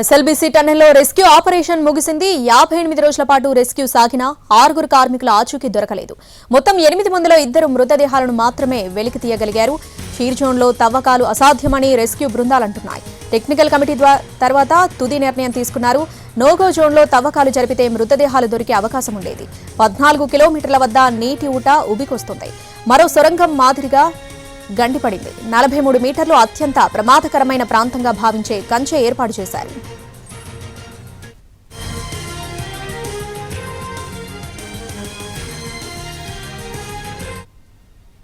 SLBC టన్నెల్లో rescue operation ముగిసింది. 58 రోజుల పాటు రెస్క్యూ సాగినా 6 కార్మికుల ఆచూకీ దొరకలేదు. మొత్తం 8 మందిలో 2 మృతదేహాలను మాత్రమే వెలికి తీయగలిగారు. షీర్జోన్లో తవ్వకాలు అసాధ్యమని రెస్క్యూ బృందాలంటున్నాయి. టెక్నికల్ కమిటీ తర్వాత తుది నిర్ణయం తీసుకున్నారు. నోగో జోన్లో తవ్వకాలు జరిపితే మృతదేహాలు దొరికే అవకాశం ఉండేది. 14 కిలోమీటర్ల వద్ద నీటి ఊట ఉబికొస్తుంది. మరో సొరంగం మాదిరిగా గండిపడింది. 43 మీటర్లు అత్యంత ప్రమాదకరమైన ప్రాంతంగా భావించే కంచె ఏర్పాటు చేశారు.